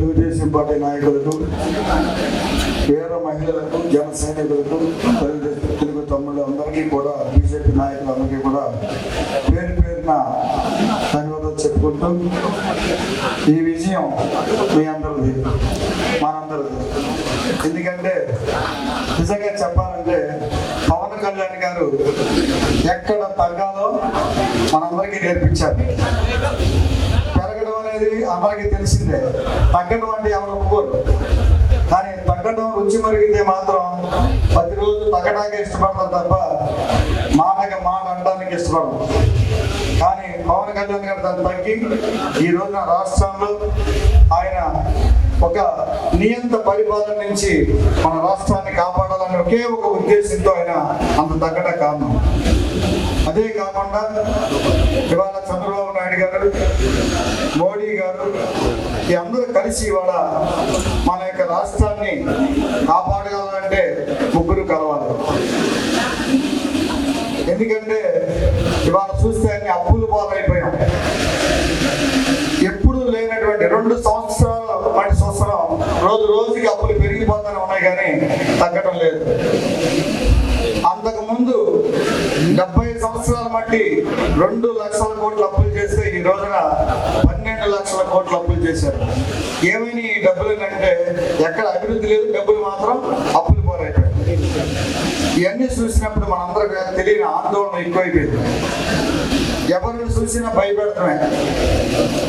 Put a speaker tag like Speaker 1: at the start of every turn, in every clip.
Speaker 1: Telugu Desam party నాయకులకు, పేద మహిళలకు, జన సైనికులకు, తెలుగు తమ్ముళ్ళు అందరికీ కూడా, బీజేపీ నాయకులందరికీ కూడా పేరు పేరున ధన్యవాదాలు చెప్పుకుంటూ, ఈ విజయం మీ అందరిది, మనందరిది. ఎందుకంటే నిజంగా చెప్పాలంటే పవన్ కళ్యాణ్ గారు ఎక్కడ తగ్గాలో మనందరికీ నేర్పించారు. పెరగడం అనేది అందరికీ తెలిసిందే, తగ్గడం అంటే ఎవరు ఒప్పుకోరు. కానీ తగ్గడం రుచి మరిగితే మాత్రం ప్రతిరోజు తగ్గడానికి ఇష్టపడతారు తప్ప మాట అనడానికి ఇష్టపడరు. కానీ పవన్ కళ్యాణ్ గారు దాన్ని తగ్గి ఈ రోజున రాష్ట్రంలో ఆయన ఒక నియంత పరిపాలన నుంచి మన రాష్ట్రాన్ని కాపాడాలని ఒకే ఒక ఉద్దేశంతో ఆయన అంత తగ్గడం కారణం. అదే కాకుండా ఇవాళ చంద్రబాబు నాయుడు గారు, మోడీ గారు ఈ అందరూ కలిసి ఇవాళ మన యొక్క రాష్ట్రాన్ని కాపాడగలంటే ముగ్గురు కలవాలి. ఎందుకంటే ఇవాళ చూస్తే అన్ని అప్పులు పాలైపోయాం. ఎప్పుడు లేనటువంటి 2 సంవత్సరాలు మటి సంవత్సరం రోజు రోజుకి అప్పులు పెరిగిపోతూనే ఉన్నాయి కానీ తగ్గడం లేదు. అంతకుముందు 70 సంవత్సరాల మట్టి 2 లక్షల కోట్లు అప్పులు చేస్తే ఈ రోజున 12 లక్షల కోట్లు అప్పులు చేశారు. ఏమైనా ఈ డబ్బులు అంటే ఎక్కడ అభివృద్ధి లేదు, డబ్బులు మాత్రం అప్పులు పోరైపోయాయి. ఇవన్నీ చూసినప్పుడు మనందరికీ తెలియని ఆందోళన ఎక్కువైపోయింది. ఎవరిని చూసినా భయపెడతామే,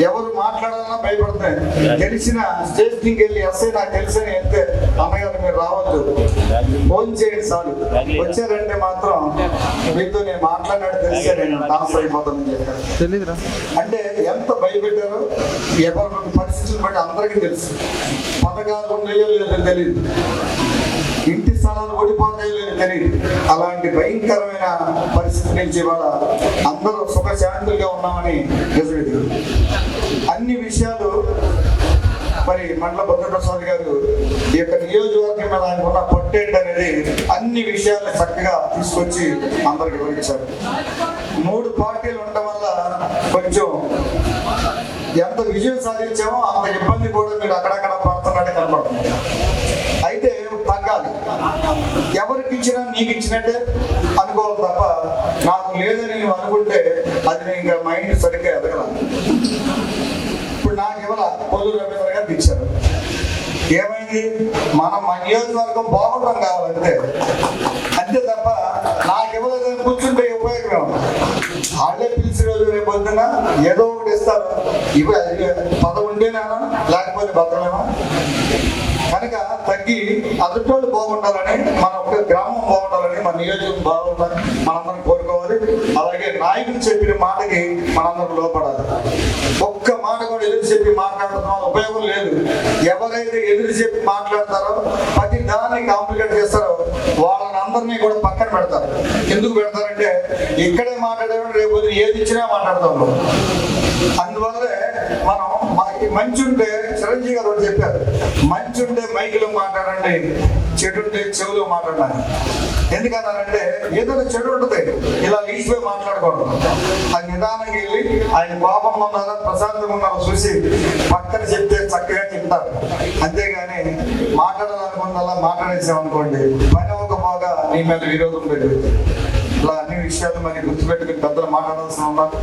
Speaker 1: ఎవరు మాట్లాడాలన్నా భయపడతాయి. తెలిసిన స్టేషన్కి వెళ్ళి ఎస్ఐ నాకు తెలిసిన వెళ్తే అన్నగారు మీరు రావద్దు, ఫోన్ చేయండి చాలు, వచ్చారంటే మాత్రం మీతో నేను మాట్లాడినట్టు తెలిసే నేను ట్రాన్స్ఫర్ అయిపోతానని చెప్పాను. అంటే ఎంత భయపెట్టారో ఎవరి పరిస్థితులు బట్టి అందరికీ తెలుసు. పథకాలు ఉన్నాయో లేదో తెలియదు, ఇంటి స్థలాలు ఓడిపోతాయో లేదో తెలియదు. అలాంటి భయంకరమైన పరిస్థితి నుంచి ఇవాళ అందరూ సుఖశాంతులుగా ఉన్నామని నిజమే. అన్ని విషయాలు మరి మండల భద్రప్రసాద్ గారు ఈ యొక్క నియోజకవర్గం మీద ఆయన ఉన్న పట్టేంటి అనేది అన్ని విషయాలను చక్కగా తీసుకొచ్చి అందరికి వివరించారు. 3 పార్టీలు ఉండటం వల్ల కొంచెం ఎంత విజయం సాధించామో అంత ఇబ్బంది కూడా మీరు అక్కడక్కడ పడుతున్నట్టు కనపడుతుంది. అయితే తగ్గాలి, ఎవరికి ఇచ్చినా నీకు ఇచ్చినట్టే అనుకోవాలి తప్ప నాకు లేదని నువ్వు అనుకుంటే అది నేను ఇంకా మైండ్ సరిగ్గా ఎదగలను. ఇప్పుడు నాకు ఇవాళ పొద్దు రవీంద్ర గారు ఇచ్చారు. ఏమైంది, మన నియోజకవర్గం బాగుండడం కావాలంటే అంతే తప్ప నాకు ఇవ్వలేదని కూర్చుంటే ఉపయోగం. వాళ్ళే పిలిచి రోజు రేపు పొద్దున ఏదో ఒకటి ఇస్తారు. ఇవి పదం ఉండేనా లేకపోతే భద్రమేనా? కనుక తగ్గి అదుటోళ్ళు బాగుండాలని, మన ఒక గ్రామం బాగుండాలని, మన నియోజకవర్గం బాగుండాలని మనందరం కోరుకోవాలి. అలాగే నాయకులు చెప్పిన మాటకి మనందరం లోపడాలి. ఒక్క మాట కూడా ఎదురు చెప్పి మాట్లాడడం ఉపయోగం లేదు. ఎవరైతే ఎదురు చెప్పి మాట్లాడతారో ప్రతి దాన్ని కాంప్లికేట్ చేస్తారో వాళ్ళని అందరినీ కూడా పక్కన పెడతారు. ఎందుకు పెడతారంటే ఇక్కడే మాట్లాడేవాడు రేపు ఏది ఇచ్చినా మాట్లాడతాం. అందువల్లే మనం మంచి ఉంటే చిరంజీవి గారు చెప్పారు, మంచి ఉంటే మైకులో మాట్లాడండి, చెడు ఉంటే చెవులో మాట్లాడాలి. ఎందుకన్నారంటే ఏదైనా చెడు ఉంటుంది, ఇలా లీసిపోయి మాట్లాడకూడదు. అది నిదానంగా వెళ్ళి ఆయన కోపంగా ఉన్నారా ప్రశాంతంగా ఉన్నారో చూసి పక్కన చెప్తే చక్కగా చెప్తారు. అంతేగాని మాట్లాడాలనుకున్నలా మాట్లాడేసామనుకోండి పని ఒక బాగా నీ మీద విరోధం పెట్టదు. ఇలా అన్ని విషయాలు మరి గుర్తుపెట్టుకుని పెద్దలు మాట్లాడాల్సిన ఉన్నారు.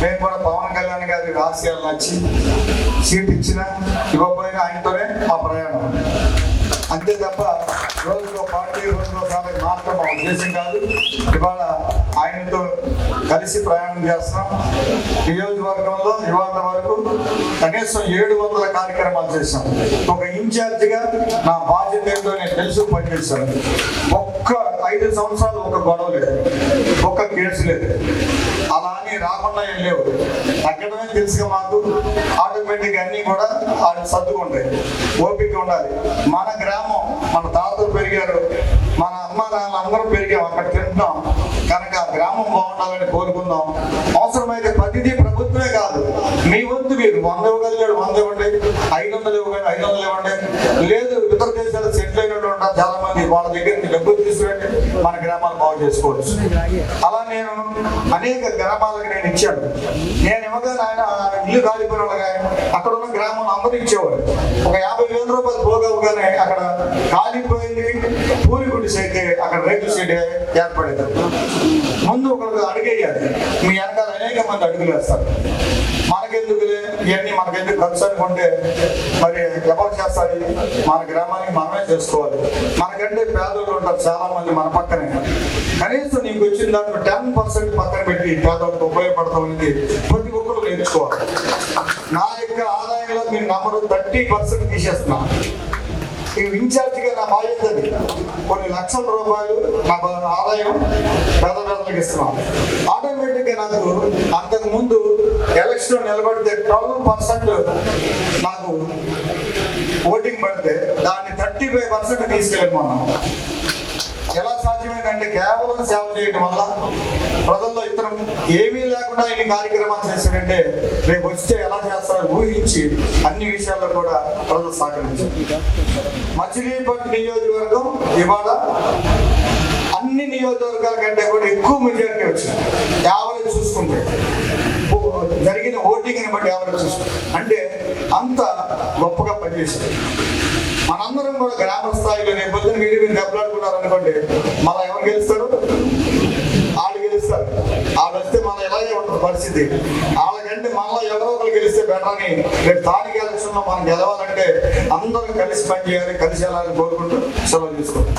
Speaker 1: మేము కూడా పవన్ కళ్యాణ్ గారి ఆశయాలు నచ్చి సీట్ ఇచ్చినా ఇవ్వకపోయినా ఆయనతోనే మా ప్రయాణం. అంతే తప్ప రోజులో పార్టీ రోజులో కాబట్టి మాత్రం మా ఉద్దేశం కాదు. ఇవాళ ఆయనతో కలిసి ప్రయాణం చేస్తున్నాం. నియోజకవర్గంలో ఇవాళ వరకు కనీసం 700 కార్యక్రమాలు చేశాం. ఒక ఇన్ఛార్జిగా నా బాధ్యత ఏంటో నేను తెలుసు పనిచేశాను. ఒక్క 5 సంవత్సరాలు ఒక గొడవ లేదు, ఒక్క కేసు లేదు. అలా అని రాకుండా ఏం లేవు. తగ్గడమే తెలుసుగా మాకు. ఆటోమేటిక్ అన్నీ కూడా ఆయన సర్దుకుంటాయి. ఓపిక ఉండాలి. మన గ్రామం, మన తాతలు పెరిగారు, మన అమ్మ నాన్న అందరూ పెరిగాం, అక్కడ తింటున్నాం. కనుక గ్రామం బాగుండాలని కోరుకుందాం. అవసరమైతే ప్రతిదీ ప్రభుత్వమే కాదు, మీ వంతు మీరు 100 ఇవ్వగలిగాడు 100 ఇవ్వండి, 500 ఇవ్వగలి 500 ఇవ్వండి. లేదు ఇతర దేశాలు సెటిల్ అయినట్టు ఉంటారు చాలా మంది, వాళ్ళ దగ్గర డబ్బులు తీసుకురండి, మన గ్రామాలు బాగు చేసుకోవచ్చు. అలా నేను అనేక గ్రామాలకు నేను ఇచ్చాను. నేను ఇవ్వగానే ఆయన ఇల్లు కాలిపోయిన వాళ్ళగా అక్కడ ఉన్న గ్రామంలో అందరూ ఇచ్చేవారు. ఒక 50,000 రూపాయలు పోగవగానే అక్కడ కాలిపోయింది పూరి గుడిసె అయితే అక్కడ రైతు సీట్ ఏర్పడేది. ముందు ఒకరికి అడిగేయాలి, మీ వెనకాల అనేక మంది అడుగులు వేస్తారు. మనకెందుకులే ఇవన్నీ మనకెందుకు ఖర్చు అనుకుంటే మరి ఎవరు చేస్తారు? మన గ్రామానికి మనమే చేసుకోవాలి. మనకంటే పేదోళ్ళు ఉంటారు చాలా మంది మన పక్కనే. కనీసం నీకు వచ్చిన దాంట్లో 10% పక్కన పెట్టి పేదోళ్ళకి ఉపయోగపడతాం అనేది ప్రతి ఒక్కరు నేర్చుకోవాలి. నా యొక్క ఆదాయంలో మీరు నమ్మరు 30% తీసేస్తున్నాను. ఇన్ఛార్జిగా నా బాధ్యత అది. కొన్ని లక్షల రూపాయలు నా ఆదాయం పేదలకు ఇస్తున్నాను. ఆటోమేటిక్గా నాకు అంతకు ముందు ఎలక్షన్ నిలబడితే 12% నాకు ఓటింగ్ పడితే దాన్ని 35% తీసుకెళ్ళి మనం ఎలా సాధ్యమైందంటే కేవలం సేవ చేయడం వల్ల ప్రజల్లో ఇతరం ఏమీ లేకుండా ఇన్ని కార్యక్రమాలు చేశాడంటే రేపు వస్తే ఎలా చేస్తారో ఊహించి అన్ని విషయాల్లో కూడా ప్రజలు సహకరించారు. మచిలీపట్నం నియోజకవర్గం ఇవాళ అన్ని నియోజకవర్గాల కంటే కూడా ఎక్కువ మెజారిటీ వచ్చింది. యావరేజ్ చూసుకుంటే జరిగిన ఓటింగ్ని బట్టి యావరేజ్ చూసుకుంటే అంటే అంత గొప్పగా పనిచేసింది. మనందరం కూడా గ్రామ స్థాయిలో రేపు పొద్దున మీరు దెబ్బలాడుకున్నారు అనుకోండి, మళ్ళీ ఎవరు గెలుస్తారు? వాళ్ళు గెలుస్తారు. వాళ్ళు వస్తే మళ్ళీ ఎలాగే ఉంటుంది పరిస్థితి. వాళ్ళకంటే మళ్ళీ ఎవరో ఒకరు గెలిస్తే బెటర్ అని రేపు స్థానిక ఎలక్షన్లో మనం గెలవాలంటే అందరం కలిసి పనిచేయాలి, కలిసి వెళ్ళాలని కోరుకుంటూ సెలవు తీసుకోండి.